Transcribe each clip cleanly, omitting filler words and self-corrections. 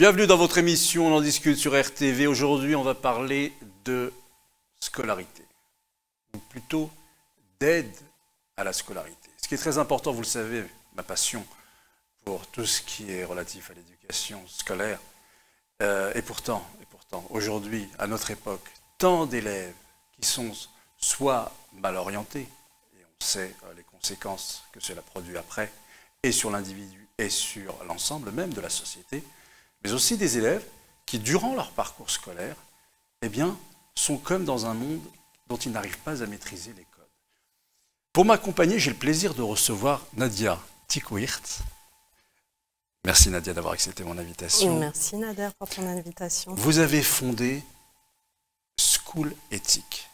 Bienvenue dans votre émission, on en discute sur RTV. Aujourd'hui, on va parler de scolarité, ou plutôt d'aide à la scolarité. Ce qui est très important, vous le savez, ma passion pour tout ce qui est relatif à l'éducation scolaire. Et pourtant, aujourd'hui, à notre époque, tant d'élèves qui sont soit mal orientés, et on sait les conséquences que cela produit après, et sur l'individu et sur l'ensemble même de la société, mais aussi des élèves qui, durant leur parcours scolaire, eh bien, sont comme dans un monde dont ils n'arrivent pas à maîtriser les codes. Pour m'accompagner, j'ai le plaisir de recevoir Nadia Tikwirt. Merci Nadia d'avoir accepté mon invitation. Merci Nader pour ton invitation. Vous avez fondé School Ethic.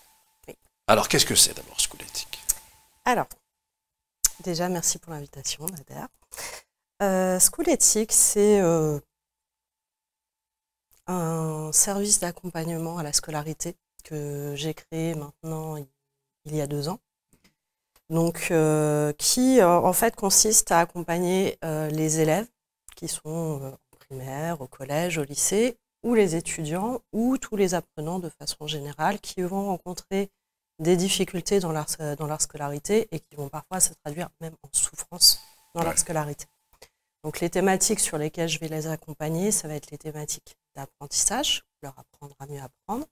Oui. Alors, qu'est-ce que c'est d'abord School Ethic? Alors, déjà, merci pour l'invitation Nader. School Ethic, c'est un service d'accompagnement à la scolarité que j'ai créé maintenant il y a 2 ans. Donc, qui en fait consiste à accompagner les élèves qui sont en primaire, au collège, au lycée, ou les étudiants, ou tous les apprenants de façon générale qui vont rencontrer des difficultés dans leur scolarité et qui vont parfois se traduire même en souffrance dans leur scolarité. Donc les thématiques sur lesquelles je vais les accompagner, ça va être les thématiques d'apprentissage, leur apprendre à mieux apprendre,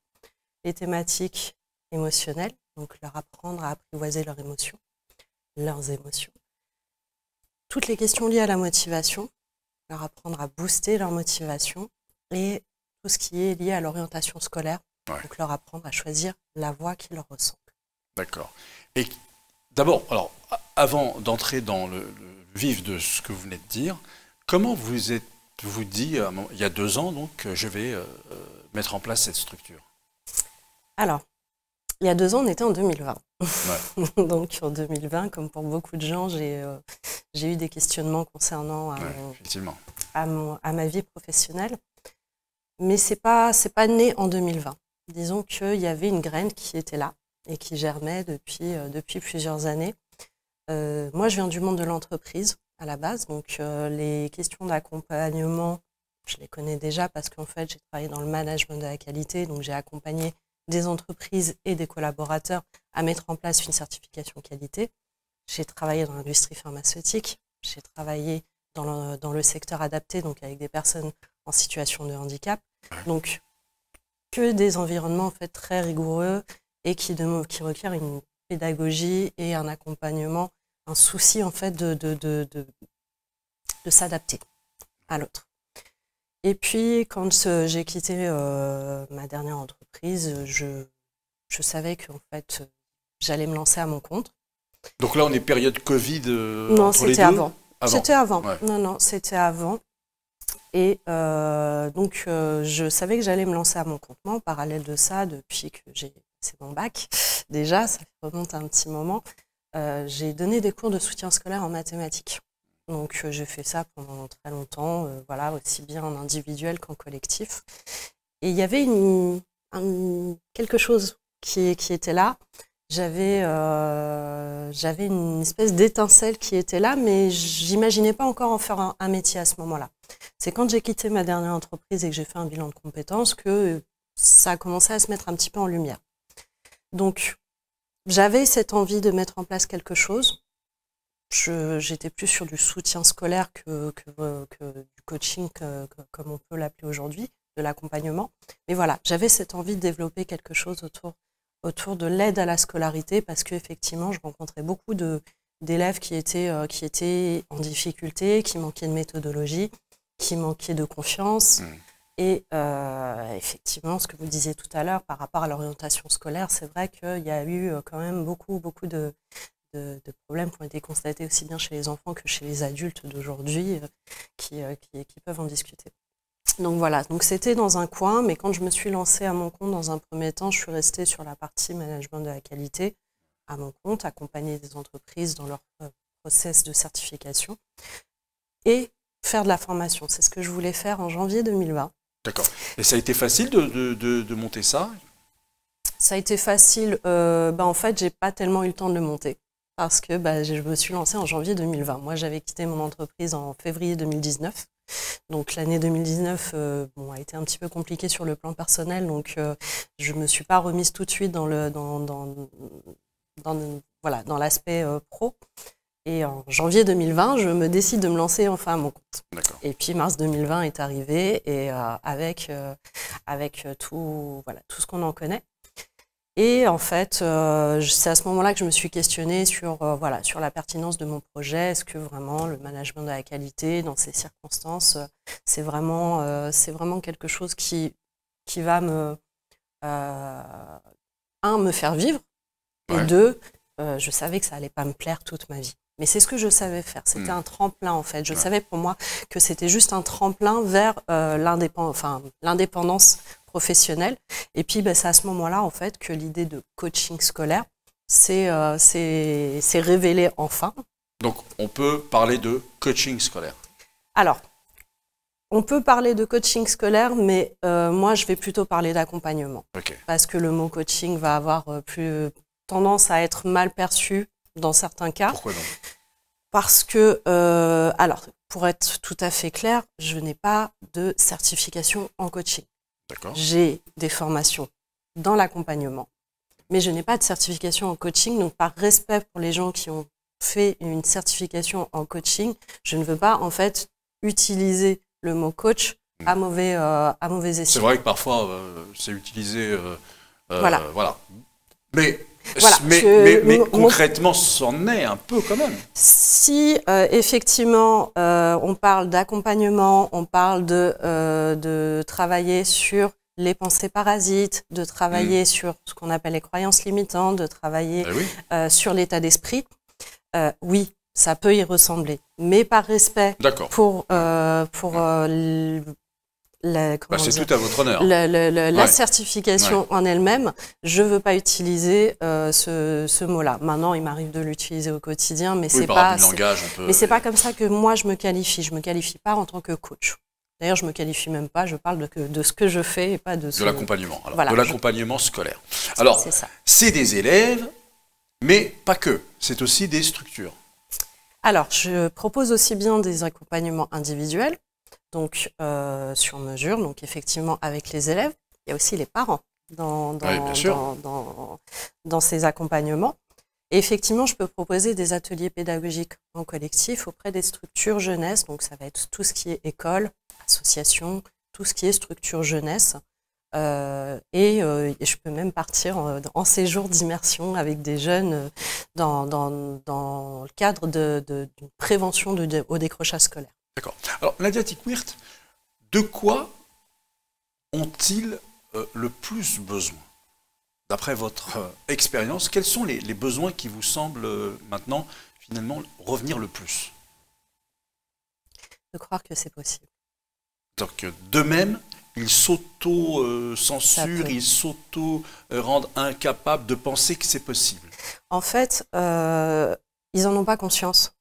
les thématiques émotionnelles, donc leur apprendre à apprivoiser leurs émotions, toutes les questions liées à la motivation, leur apprendre à booster leur motivation, et tout ce qui est lié à l'orientation scolaire, donc leur apprendre à choisir la voie qui leur ressemble. D'accord. Et d'abord, alors, avant d'entrer dans le vif de ce que vous venez de dire, comment vous êtes-vous dit, il y a 2 ans, donc, je vais mettre en place cette structure? Alors, il y a 2 ans, on était en 2020. Ouais. Donc en 2020, comme pour beaucoup de gens, j'ai eu des questionnements concernant à ma vie professionnelle. Mais c'est pas né en 2020. Disons qu'il y avait une graine qui était là et qui germait depuis plusieurs années. Moi, je viens du monde de l'entreprise à la base, donc les questions d'accompagnement, je les connais déjà parce qu'en fait, j'ai travaillé dans le management de la qualité, donc j'ai accompagné des entreprises et des collaborateurs à mettre en place une certification qualité. J'ai travaillé dans l'industrie pharmaceutique, j'ai travaillé dans le secteur adapté, donc avec des personnes en situation de handicap. Donc, que des environnements en fait très rigoureux et qui requièrent une pédagogie et un accompagnement, un souci en fait de s'adapter à l'autre. Et puis, quand j'ai quitté ma dernière entreprise, je savais qu'en fait, j'allais me lancer à mon compte. Donc là, on est période Covid non, entre les deux? Non, c'était avant. Ouais. Non, c'était avant. Et donc, je savais que j'allais me lancer à mon compte. Moi, en parallèle de ça, depuis que j'ai passé mon bac, déjà, ça remonte à un petit moment, j'ai donné des cours de soutien scolaire en mathématiques. Donc, j'ai fait ça pendant très longtemps, voilà, aussi bien en individuel qu'en collectif. Et il y avait quelque chose qui était là. J'avais une espèce d'étincelle qui était là, mais j'imaginais pas encore en faire un métier à ce moment-là. C'est quand j'ai quitté ma dernière entreprise et que j'ai fait un bilan de compétences que ça a commencé à se mettre un petit peu en lumière. Donc, j'avais cette envie de mettre en place quelque chose. J'étais plus sur du soutien scolaire que du coaching, comme on peut l'appeler aujourd'hui, de l'accompagnement. Mais voilà, j'avais cette envie de développer quelque chose autour de l'aide à la scolarité, parce qu'effectivement, je rencontrais beaucoup d'élèves qui étaient en difficulté, qui manquaient de méthodologie, qui manquaient de confiance. Et effectivement, ce que vous disiez tout à l'heure par rapport à l'orientation scolaire, c'est vrai qu'il y a eu quand même beaucoup de problèmes qui ont été constatés aussi bien chez les enfants que chez les adultes d'aujourd'hui qui peuvent en discuter. Donc voilà, donc c'était dans un coin, mais quand je me suis lancée à mon compte dans un premier temps, je suis restée sur la partie management de la qualité à mon compte, accompagner des entreprises dans leur process de certification et faire de la formation. C'est ce que je voulais faire en janvier 2020. D'accord. Et ça a été facile de monter ça? Ça a été facile. En fait, j'ai pas tellement eu le temps de le monter parce que je me suis lancée en janvier 2020. Moi, j'avais quitté mon entreprise en février 2019. Donc l'année 2019 bon, a été un petit peu compliquée sur le plan personnel, donc je me suis pas remise tout de suite dans voilà, dans l'aspect pro. Et en janvier 2020, je me décide de me lancer enfin à mon compte. Et puis mars 2020 est arrivé et avec tout, voilà, tout ce qu'on en connaît. Et en fait, c'est à ce moment-là que je me suis questionnée sur, voilà, sur la pertinence de mon projet. Est-ce que vraiment le management de la qualité, dans ces circonstances, c'est vraiment quelque chose qui va me faire vivre, et deux, je savais que ça allait pas me plaire toute ma vie. Mais c'est ce que je savais faire. C'était un tremplin, en fait. Je savais pour moi que c'était juste un tremplin vers l'indépendance professionnelle. Et puis, c'est à ce moment-là, en fait, que l'idée de coaching scolaire s'est révélée enfin. Donc, on peut parler de coaching scolaire. Alors, on peut parler de coaching scolaire, mais moi, je vais plutôt parler d'accompagnement. Parce que le mot coaching va avoir plus tendance à être mal perçu dans certains cas. Pourquoi donc? Parce que, alors, pour être tout à fait clair, je n'ai pas de certification en coaching. J'ai des formations dans l'accompagnement, mais je n'ai pas de certification en coaching. Donc, par respect pour les gens qui ont fait une certification en coaching, je ne veux pas, en fait, utiliser le mot coach à mauvais escient. C'est vrai que parfois, c'est utilisé... voilà. Mais... Voilà, mais concrètement, c'en est un peu quand même. Si effectivement on parle d'accompagnement, on parle de travailler sur les pensées parasites, de travailler sur ce qu'on appelle les croyances limitantes, de travailler sur l'état d'esprit, oui, ça peut y ressembler. Mais par respect pour c'est tout à votre honneur. La certification en elle-même, je ne veux pas utiliser ce mot-là. Maintenant, il m'arrive de l'utiliser au quotidien, mais c'est pas comme ça que moi je me qualifie. Je me qualifie pas en tant que coach. D'ailleurs, je me qualifie même pas. Je parle de ce que je fais et pas de ce... De l'accompagnement. Voilà, de l'accompagnement scolaire. Alors, c'est des élèves, mais pas que. C'est aussi des structures. Alors, je propose aussi bien des accompagnements individuels, donc sur mesure, donc effectivement avec les élèves. Il y a aussi les parents dans ces accompagnements. Et effectivement, je peux proposer des ateliers pédagogiques en collectif auprès des structures jeunesse. Donc ça va être tout ce qui est école, association, tout ce qui est structure jeunesse. Et je peux même partir en séjour d'immersion avec des jeunes dans le cadre d'une prévention au décrochage scolaire. D'accord. Alors, Nadia Tickwirt, de quoi ont-ils le plus besoin? D'après votre expérience, quels sont les besoins qui vous semblent maintenant, finalement, revenir le plus? De croire que c'est possible. Donc, d'eux-mêmes, ils s'auto-censurent, ils s'auto-rendent incapables de penser que c'est possible. En fait, ils n'en ont pas conscience.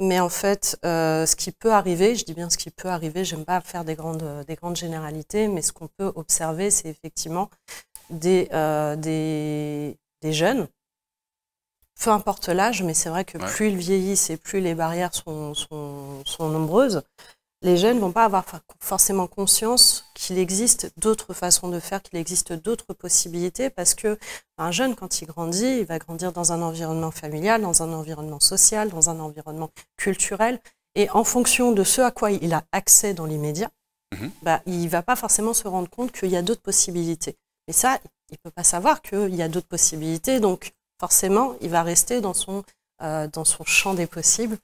Mais en fait, ce qui peut arriver, je dis bien ce qui peut arriver, j'aime pas faire des grandes généralités, mais ce qu'on peut observer, c'est effectivement des jeunes, peu importe l'âge, mais c'est vrai que plus ils vieillissent et plus les barrières sont nombreuses, les jeunes ne vont pas avoir forcément conscience qu'il existe d'autres façons de faire, qu'il existe d'autres possibilités, parce que un jeune, quand il grandit, il va grandir dans un environnement familial, dans un environnement social, dans un environnement culturel, et en fonction de ce à quoi il a accès dans l'immédiat, il ne va pas forcément se rendre compte qu'il y a d'autres possibilités. Mais ça, il ne peut pas savoir qu'il y a d'autres possibilités, donc forcément, il va rester dans son champ des possibles,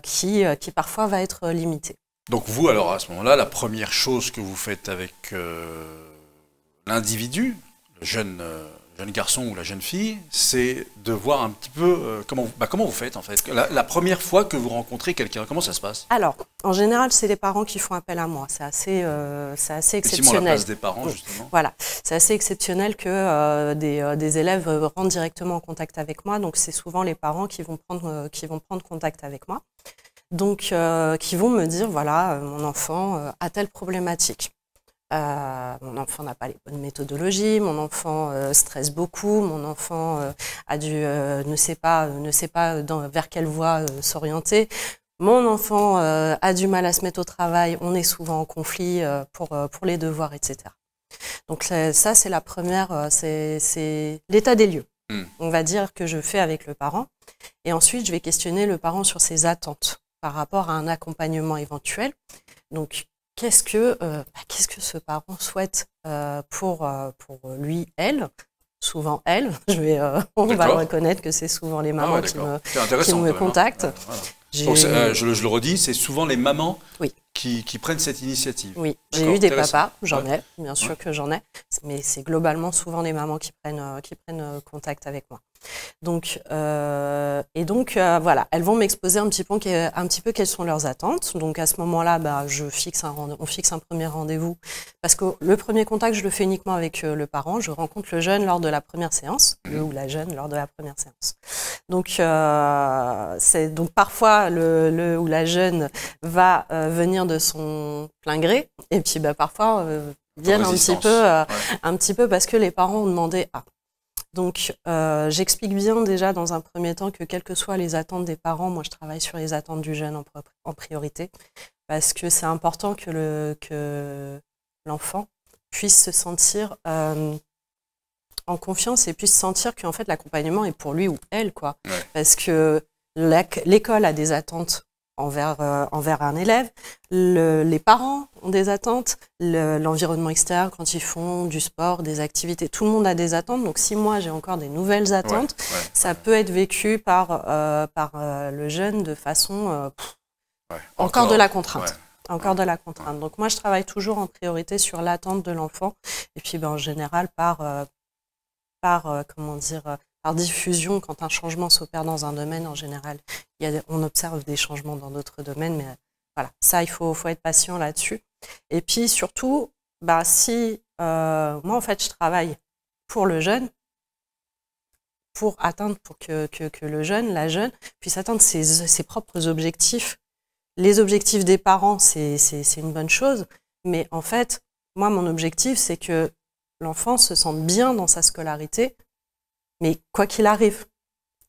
qui parfois va être limité. Donc vous, alors à ce moment-là, la première chose que vous faites avec l'individu, le jeune garçon ou la jeune fille, c'est de voir un petit peu comment vous faites en fait. La première fois que vous rencontrez quelqu'un, comment ça se passe? Alors, en général, c'est les parents qui font appel à moi. C'est assez exceptionnel. Effectivement, la place des parents, justement. Voilà, c'est assez exceptionnel que des élèves rentrent directement en contact avec moi. Donc, c'est souvent les parents qui vont prendre contact avec moi. Donc, qui vont me dire, voilà, mon enfant a telle problématique. Mon enfant n'a pas les bonnes méthodologies, mon enfant stresse beaucoup, mon enfant ne sait pas vers quelle voie s'orienter. Mon enfant a du mal à se mettre au travail, on est souvent en conflit pour les devoirs, etc. Donc ça, c'est la première, c'est l'état des lieux. On va dire que je fais avec le parent. Et ensuite, je vais questionner le parent sur ses attentes par rapport à un accompagnement éventuel. Donc, qu'est-ce que ce parent souhaite pour lui, elle? Souvent elle, on va le reconnaître que c'est souvent les mamans qui me contactent. Donc, je le redis, c'est souvent les mamans qui prennent cette initiative. Oui, j'ai eu des papas, j'en ai, bien sûr que j'en ai, mais c'est globalement souvent les mamans qui prennent contact avec moi. Donc, voilà, elles vont m'exposer un petit peu quelles sont leurs attentes. Donc à ce moment-là, on fixe un premier rendez-vous parce que le premier contact, je le fais uniquement avec le parent. Je rencontre le jeune lors de la première séance, le ou la jeune lors de la première séance. Donc parfois le ou la jeune va venir de son plein gré et puis parfois viennent un petit peu parce que les parents ont demandé à. Donc, j'explique bien déjà dans un premier temps que quelles que soient les attentes des parents, moi je travaille sur les attentes du jeune en priorité, parce que c'est important que l'enfant puisse se sentir en confiance et puisse sentir qu'en fait l'accompagnement est pour lui ou elle, quoi. Ouais. Parce que l'école a des attentes envers un élève, les parents ont des attentes, l'environnement extérieur quand ils font du sport, des activités, tout le monde a des attentes. Donc si moi j'ai encore des nouvelles attentes, ça peut être vécu par le jeune de façon encore de la contrainte. Ouais. Encore de la contrainte. Donc moi je travaille toujours en priorité sur l'attente de l'enfant et puis en général par diffusion, quand un changement s'opère dans un domaine, en général, on observe des changements dans d'autres domaines, mais voilà, ça, il faut être patient là-dessus. Et puis surtout, moi, en fait, je travaille pour le jeune, pour que le jeune, la jeune, puisse atteindre ses propres objectifs. Les objectifs des parents, c'est une bonne chose, mais en fait, moi, mon objectif, c'est que l'enfant se sente bien dans sa scolarité, mais quoi qu'il arrive.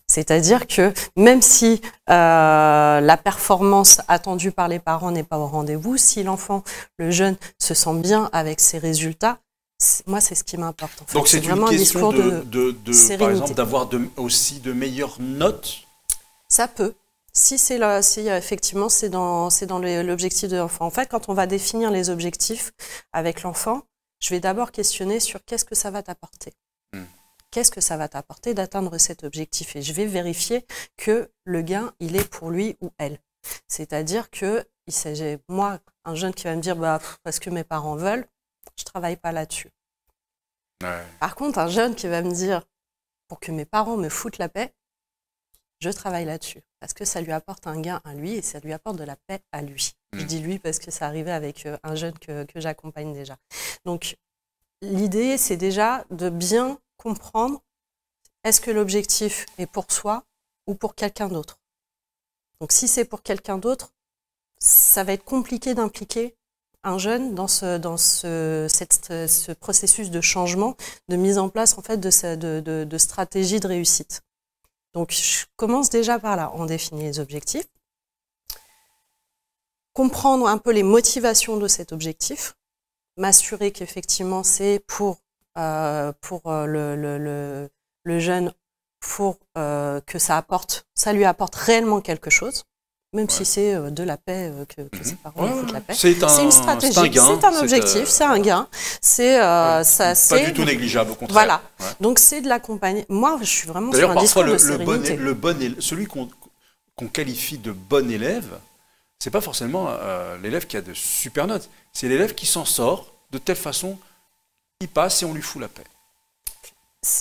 C'est-à-dire que même si la performance attendue par les parents n'est pas au rendez-vous, si l'enfant, le jeune, se sent bien avec ses résultats, moi, c'est ce qui m'importe. En fait. Donc c'est vraiment une question par exemple, d'avoir aussi de meilleures notes. Ça peut. Si effectivement c'est dans l'objectif de l'enfant. En fait, quand on va définir les objectifs avec l'enfant, je vais d'abord questionner sur qu'est-ce que ça va t'apporter. Qu'est-ce que ça va t'apporter d'atteindre cet objectif? Et je vais vérifier que le gain, il est pour lui ou elle. C'est-à-dire que il s'agit, moi, un jeune qui va me dire parce que mes parents veulent, je travaille pas là-dessus. Ouais. Par contre, un jeune qui va me dire pour que mes parents me foutent la paix, je travaille là-dessus. Parce que ça lui apporte un gain à lui et ça lui apporte de la paix à lui. Je dis lui parce que ça arrivait avec un jeune que j'accompagne déjà. Donc, l'idée, c'est déjà de bien comprendre est-ce que l'objectif est pour soi ou pour quelqu'un d'autre. Donc si c'est pour quelqu'un d'autre, ça va être compliqué d'impliquer un jeune dans ce processus de changement, de mise en place en fait de stratégie de réussite. Donc je commence déjà par là, on définit les objectifs, comprendre un peu les motivations de cet objectif, m'assurer qu'effectivement c'est pour le jeune, pour que ça lui apporte réellement quelque chose, même si c'est de la paix, que ses parents foutent la paix. C'est une stratégie, c'est un objectif, c'est un gain. Pas du tout négligeable, au contraire. Voilà, donc c'est de l'accompagner. Moi, je suis vraiment sur un discours de sérénité. Celui qu'on qualifie de bon élève, c'est pas forcément l'élève qui a de super notes, c'est l'élève qui s'en sort de telle façon il passe et on lui fout la paix.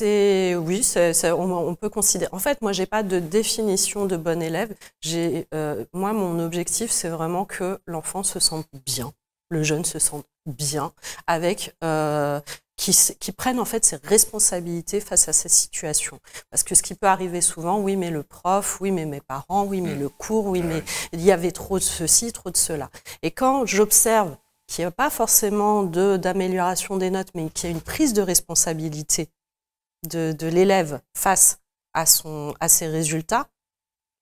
On peut considérer. En fait, moi, j'ai pas de définition de bon élève. Moi, mon objectif, c'est vraiment que l'enfant se sente bien, le jeune se sente bien, avec qui prenne en fait ses responsabilités face à cette situation. Parce que ce qui peut arriver souvent, oui, mais le prof, oui, mais mes parents, oui, mais le cours, oui, mais il y avait trop de ceci, trop de cela. Et quand j'observe qu'il n'y a pas forcément d'amélioration des notes, mais qu'il y a une prise de responsabilité de l'élève face à ses résultats,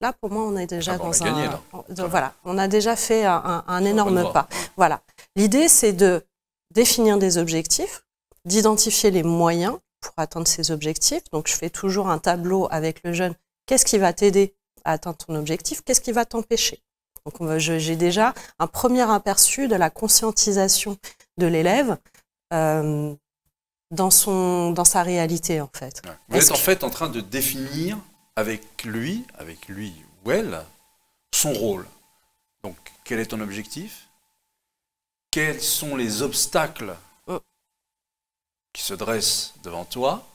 Là, pour moi, on est déjà on dans a gagné, là. Voilà, on a déjà fait un énorme pas. Ouais. Voilà. L'idée, c'est de définir des objectifs, d'identifier les moyens pour atteindre ces objectifs. Donc, je fais toujours un tableau avec le jeune. Qu'est-ce qui va t'aider à atteindre ton objectif? Qu'est-ce qui va t'empêcher? Donc, j'ai déjà un premier aperçu de la conscientisation de l'élève dans sa réalité, en fait. Ouais. Vous êtes en fait en train de définir avec lui ou elle, son rôle. Donc, quel est ton objectif? Quels sont les obstacles qui se dressent devant toi?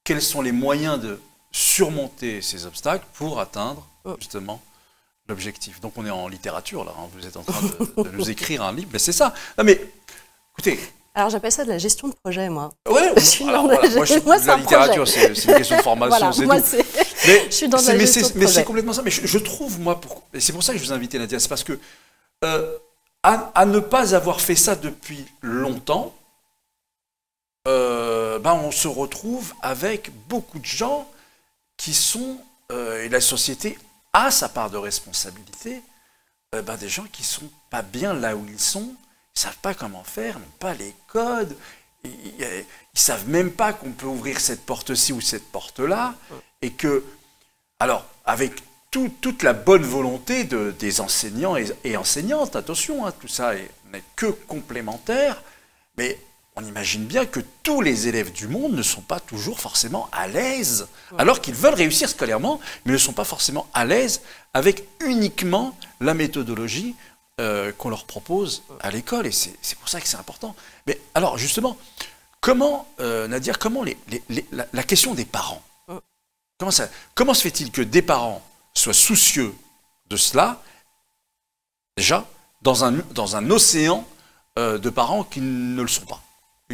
Quels sont les moyens de surmonter ces obstacles pour atteindre justement l'objectif? Donc, on est en littérature, là. Hein. Vous êtes en train de nous écrire un livre. Mais c'est ça. Non, mais, écoutez... Alors, j'appelle ça de la gestion de projet, moi. Ouais, la littérature, c'est une question de formation, voilà, c'est tout. Mais, je suis dans la gestion de projet. Mais c'est complètement ça. Mais je trouve, moi, et c'est pour ça que je vous ai invité, Nadia, c'est parce que à ne pas avoir fait ça depuis longtemps, on se retrouve avec beaucoup de gens qui sont, et la société a sa part de responsabilité, des gens qui sont pas bien là où ils sont. Ils ne savent pas comment faire, même pas les codes. Ils ne savent même pas qu'on peut ouvrir cette porte-ci ou cette porte-là. Et que, alors, avec toute la bonne volonté des enseignants et enseignantes, attention, hein, tout ça n'est que complémentaire, mais on imagine bien que tous les élèves du monde ne sont pas toujours forcément à l'aise, alors qu'ils veulent réussir scolairement, mais ne sont pas forcément à l'aise avec uniquement la méthodologie qu'on leur propose à l'école, et c'est pour ça que c'est important. Mais alors, justement, comment, Nadia, comment la question des parents, comment se fait-il que des parents soient soucieux de cela, déjà, dans un océan de parents qui ne le sont pas?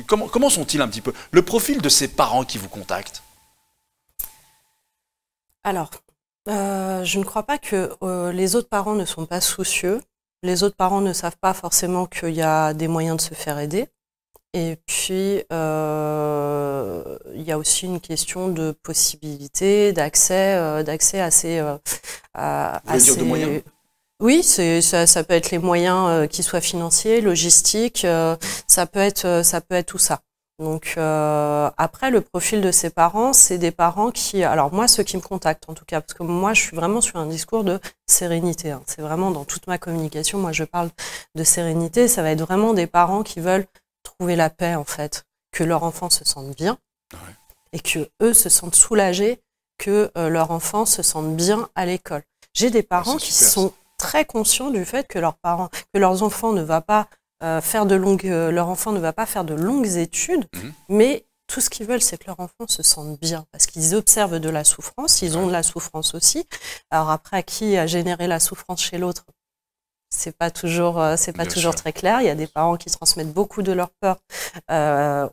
Comment sont-ils un petit peu? Le profil de ces parents qui vous contactent? Alors, je ne crois pas que les autres parents ne sont pas soucieux. Les autres parents ne savent pas forcément qu'il y a des moyens de se faire aider. Et puis, il y a aussi une question de possibilité, d'accès à ces... Vous voulez dire de moyens? Oui, ça peut être les moyens qui soient financiers, logistiques, ça peut être tout ça. Donc après, le profil de ces parents, c'est des parents qui... Alors moi, ceux qui me contactent en tout cas, parce que moi, je suis vraiment sur un discours de sérénité. Hein. C'est vraiment dans toute ma communication, moi, je parle de sérénité. Ça va être vraiment des parents qui veulent trouver la paix, en fait, que leur enfant se sente bien et que eux se sentent soulagés que leur enfant se sente bien à l'école. J'ai des parents qui sont très conscients du fait que leurs enfants ne va pas leur enfant ne va pas faire de longues études, mais tout ce qu'ils veulent, c'est que leur enfant se sente bien, parce qu'ils observent de la souffrance, ils ont de la souffrance aussi. Alors après, qui a généré la souffrance chez l'autre, c'est pas toujours très clair. Il y a des parents qui transmettent beaucoup de leur peur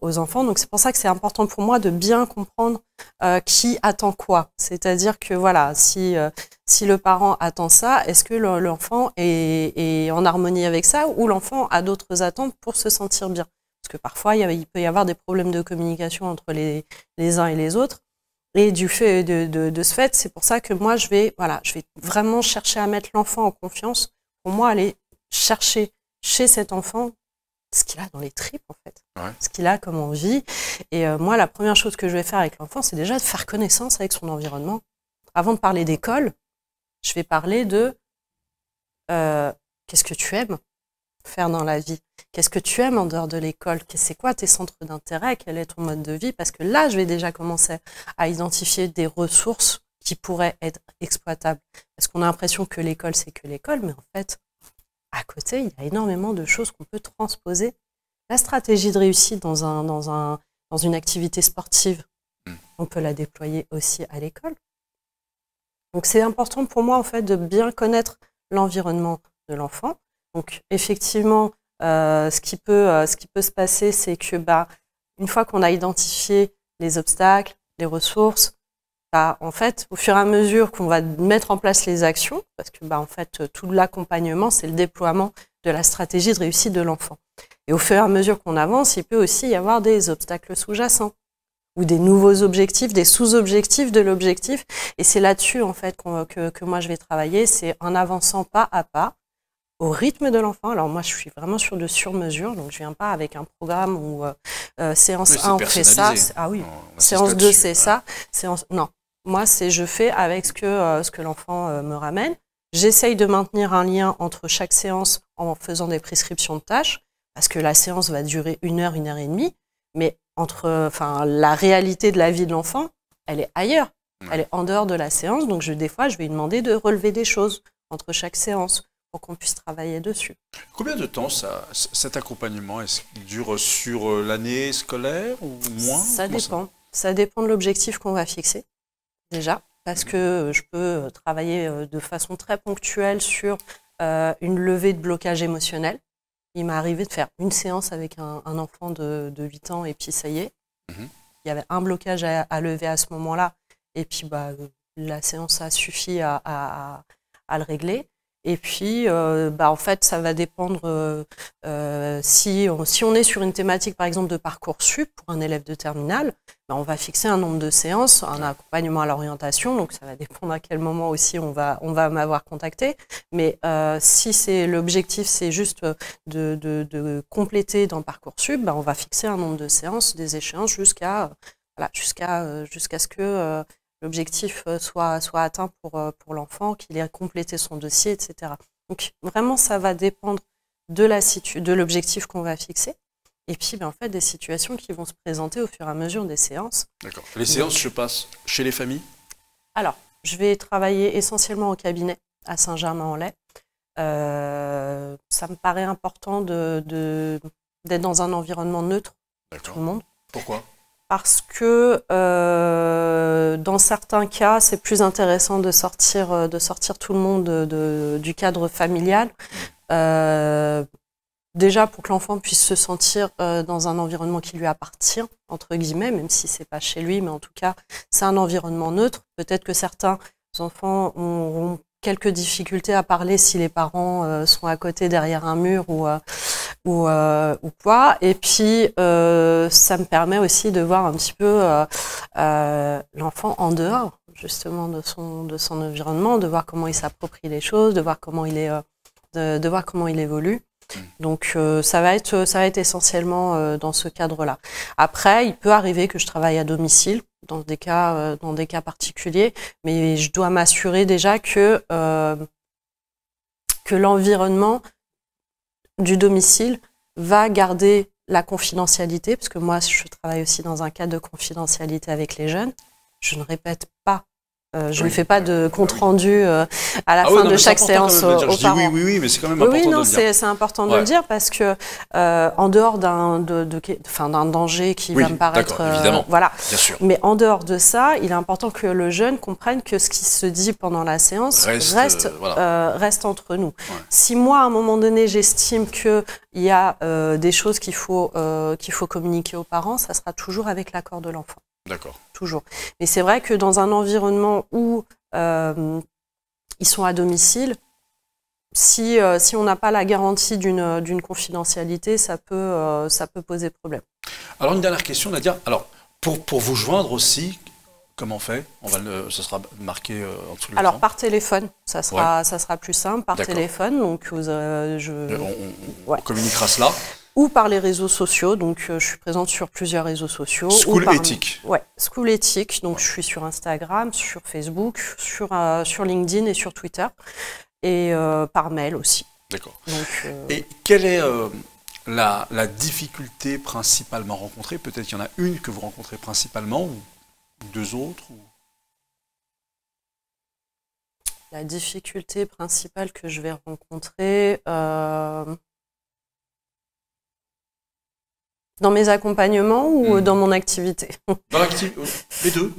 aux enfants, donc c'est pour ça que c'est important pour moi de bien comprendre qui attend quoi. C'est-à-dire que voilà, si le parent attend ça, est-ce que l'enfant est en harmonie avec ça, ou l'enfant a d'autres attentes pour se sentir bien? Parce que parfois il peut y avoir des problèmes de communication entre les uns et les autres. Et du fait de ce fait, c'est pour ça que moi je vais vraiment chercher à mettre l'enfant en confiance. Pour moi, aller chercher chez cet enfant ce qu'il a dans les tripes, en fait, ce qu'il a comme envie. Et moi, la première chose que je vais faire avec l'enfant, c'est déjà de faire connaissance avec son environnement. Avant de parler d'école, je vais parler de qu'est-ce que tu aimes faire dans la vie? Qu'est-ce que tu aimes en dehors de l'école? C'est quoi tes centres d'intérêt? Quel est ton mode de vie? Parce que là, je vais déjà commencer à identifier des ressources qui pourraient être exploitables. Parce qu'on a l'impression que l'école, c'est que l'école, mais en fait, à côté, il y a énormément de choses qu'on peut transposer. La stratégie de réussite dans une activité sportive, on peut la déployer aussi à l'école. Donc c'est important pour moi, en fait, de bien connaître l'environnement de l'enfant. Donc effectivement, ce qui peut se passer, c'est que une fois qu'on a identifié les obstacles, les ressources, en fait, au fur et à mesure qu'on va mettre en place les actions, parce que en fait, tout l'accompagnement, c'est le déploiement de la stratégie de réussite de l'enfant. Et au fur et à mesure qu'on avance, il peut aussi y avoir des obstacles sous-jacents, ou des nouveaux objectifs, des sous-objectifs de l'objectif. Et c'est là-dessus, en fait, que moi, je vais travailler. C'est en avançant pas à pas, au rythme de l'enfant. Alors moi, je suis vraiment sur de sur-mesure, donc je viens pas avec un programme où séance 1, on fait ça. Ah oui, séance 2, c'est ça. Non, moi, je fais avec ce que l'enfant me ramène. J'essaye de maintenir un lien entre chaque séance en faisant des prescriptions de tâches, parce que la séance va durer 1 heure, 1 heure et demie, mais la réalité de la vie de l'enfant, elle est ailleurs. Elle est en dehors de la séance, donc des fois, je vais lui demander de relever des choses entre chaque séance, pour qu'on puisse travailler dessus. Combien de temps cet accompagnement, est-ce qu'il dure sur l'année scolaire ou moins? Ça dépend. Ça dépend de l'objectif qu'on va fixer, déjà, parce que je peux travailler de façon très ponctuelle sur une levée de blocage émotionnel. Il m'est arrivé de faire une séance avec un enfant de 8 ans et puis ça y est. Il y avait un blocage à lever à ce moment-là et puis la séance a suffi à le régler. Et puis, en fait, ça va dépendre si on est sur une thématique, par exemple, de Parcoursup pour un élève de terminale, on va fixer un nombre de séances, un accompagnement à l'orientation, donc ça va dépendre à quel moment aussi on va m'avoir contacté. Mais si l'objectif, c'est juste de compléter dans Parcoursup, on va fixer un nombre de séances, des échéances jusqu'à ce que l'objectif soit atteint pour l'enfant, qu'il ait complété son dossier, etc. Donc vraiment, ça va dépendre de l'objectif qu'on va fixer. Et puis, en fait, des situations qui vont se présenter au fur et à mesure des séances. D'accord. Les séances se passent chez les familles? Alors, je vais travailler essentiellement au cabinet à Saint-Germain-en-Laye. Ça me paraît important d'être dans un environnement neutre pour tout le monde. Pourquoi? Parce que dans certains cas, c'est plus intéressant de sortir tout le monde du cadre familial. Déjà pour que l'enfant puisse se sentir dans un environnement qui lui appartient, entre guillemets, même si c'est pas chez lui, mais en tout cas, c'est un environnement neutre. Peut-être que certains enfants auront quelques difficultés à parler si les parents sont à côté derrière un mur ou quoi. Et puis, ça me permet aussi de voir un petit peu l'enfant en dehors, justement, de son environnement, de voir comment il s'approprie les choses, de voir comment il évolue. Donc, ça va être essentiellement dans ce cadre-là. Après, il peut arriver que je travaille à domicile, dans des cas particuliers, mais je dois m'assurer déjà que l'environnement du domicile va garder la confidentialité, parce que moi, je travaille aussi dans un cadre de confidentialité avec les jeunes. Je ne répète pas, je ne fais pas de compte-rendu à la fin de chaque séance aux parents. Oui, mais c'est quand même important de le dire. C'est important de le dire parce que en dehors d'un danger qui va me paraître, voilà. Bien sûr. Mais en dehors de ça, il est important que le jeune comprenne que ce qui se dit pendant la séance reste entre nous. Ouais. Si moi, à un moment donné, j'estime qu'il y a des choses qu'il faut communiquer aux parents, ça sera toujours avec l'accord de l'enfant. D'accord. Toujours. Mais c'est vrai que dans un environnement où ils sont à domicile, si on n'a pas la garantie d'une confidentialité, ça peut poser problème. Alors une dernière question, Nadia. Alors pour vous joindre aussi, comment on fait? Ce sera marqué en dessous de l'écran. Alors par téléphone, ça sera plus simple. Par téléphone, donc on communiquera cela. Ou par les réseaux sociaux, donc je suis présente sur plusieurs réseaux sociaux. School Éthique. Ouais, School Éthique, donc je suis sur Instagram, sur Facebook, sur LinkedIn et sur Twitter, et par mail aussi. D'accord. Et quelle est la difficulté principalement rencontrée? Peut-être qu'il y en a une que vous rencontrez principalement, ou deux autres La difficulté principale que je vais rencontrer... Dans mes accompagnements ou dans mon activité? Dans l'activité, les deux.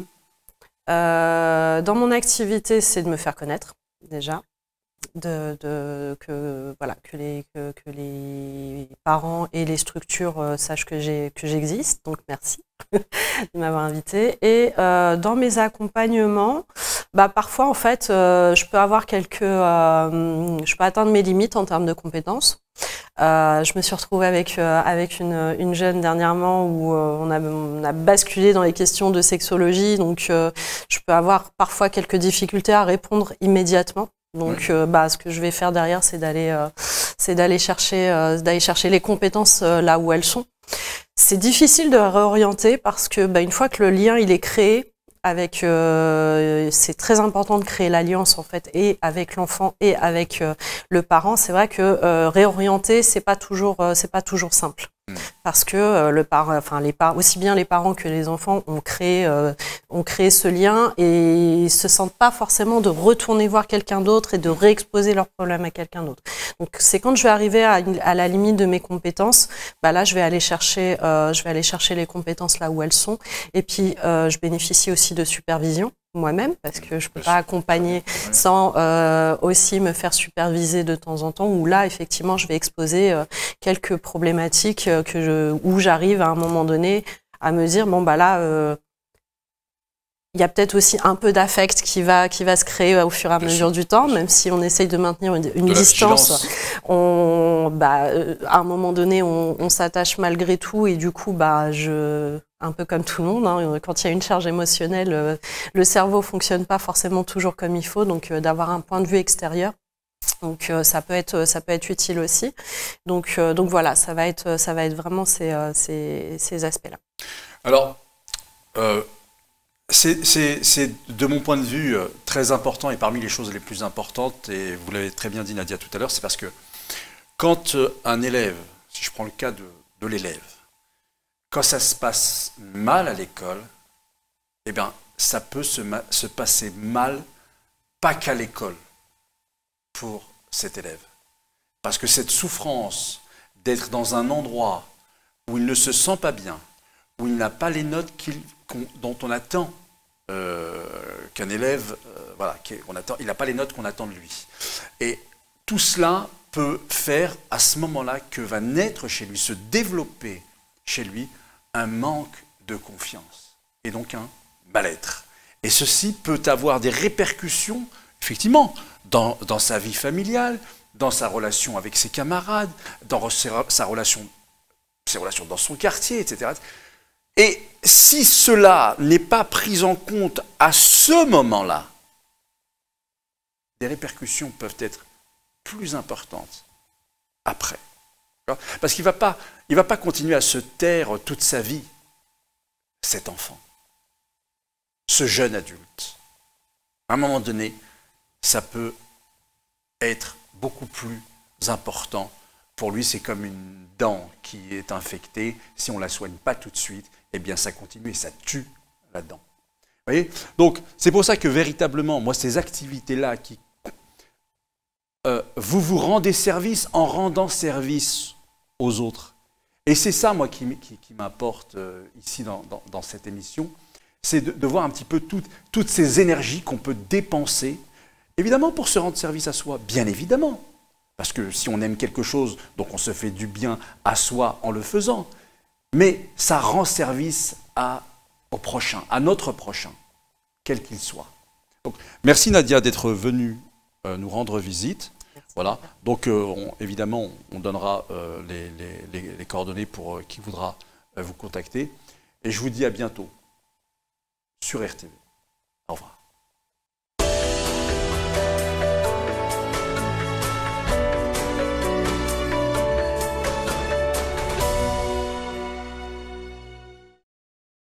Dans mon activité, c'est de me faire connaître, déjà. Que les parents et les structures sachent que j'existe. Donc, merci de m'avoir invitée. Et dans mes accompagnements, Parfois, en fait, je peux avoir je peux atteindre mes limites en termes de compétences. Je me suis retrouvée avec une jeune dernièrement où on a basculé dans les questions de sexologie, donc je peux avoir parfois quelques difficultés à répondre immédiatement. Donc, ce que je vais faire derrière, c'est d'aller chercher les compétences là où elles sont. C'est difficile de réorienter parce que une fois que le lien il est créé, c'est très important de créer l'alliance en fait, et avec l'enfant et avec le parent. C'est vrai que réorienter, c'est pas toujours simple. Parce que aussi bien les parents que les enfants ont créé ce lien et se sentent pas forcément de retourner voir quelqu'un d'autre et de réexposer leurs problèmes à quelqu'un d'autre. Donc c'est quand je vais arriver à la limite de mes compétences, là je vais aller chercher les compétences là où elles sont. Et puis je bénéficie aussi de supervision moi-même, parce que je peux pas accompagner sans aussi me faire superviser de temps en temps, où là effectivement je vais exposer quelques problématiques où j'arrive à un moment donné à me dire il y a peut-être aussi un peu d'affect qui va se créer au fur et à mesure du temps, même si on essaye de maintenir une distance. À un moment donné, on s'attache malgré tout, et du coup, un peu comme tout le monde, quand il y a une charge émotionnelle, le cerveau fonctionne pas forcément toujours comme il faut, donc d'avoir un point de vue extérieur. Donc ça peut être utile aussi. Donc voilà, ça va être vraiment ces aspects-là. Alors, c'est de mon point de vue très important, et parmi les choses les plus importantes, et vous l'avez très bien dit Nadia tout à l'heure, c'est parce que quand un élève, si je prends le cas de l'élève, quand ça se passe mal à l'école, eh bien ça peut se passer mal, pas qu'à l'école, pour cet élève. Parce que cette souffrance d'être dans un endroit où il ne se sent pas bien, où il n'a pas les notes dont on attend qu'un élève, il n'a pas les notes qu'on attend de lui. Et tout cela peut faire à ce moment-là que va naître chez lui, se développer chez lui un manque de confiance et donc un mal-être. Et ceci peut avoir des répercussions, effectivement, dans sa vie familiale, dans sa relation avec ses camarades, dans ses relations dans son quartier, etc. Et si cela n'est pas pris en compte à ce moment-là, les répercussions peuvent être plus importantes après. Parce qu'il ne va pas continuer à se taire toute sa vie, cet enfant, ce jeune adulte. À un moment donné, ça peut être beaucoup plus important. Pour lui, c'est comme une dent qui est infectée. Si on ne la soigne pas tout de suite, eh bien ça continue et ça tue la dent. Vous voyez ? Donc, c'est pour ça que véritablement, moi, ces activités-là vous vous rendez service en rendant service aux autres. Et c'est ça, moi, qui m'apporte ici dans cette émission, c'est de voir un petit peu toutes ces énergies qu'on peut dépenser, évidemment pour se rendre service à soi, bien évidemment. Parce que si on aime quelque chose, donc on se fait du bien à soi en le faisant, mais ça rend service au prochain, à notre prochain, quel qu'il soit. Donc, merci Nadia d'être venue nous rendre visite. Voilà. Donc évidemment, on donnera les coordonnées pour qui voudra vous contacter. Et je vous dis à bientôt sur RTV. Au revoir.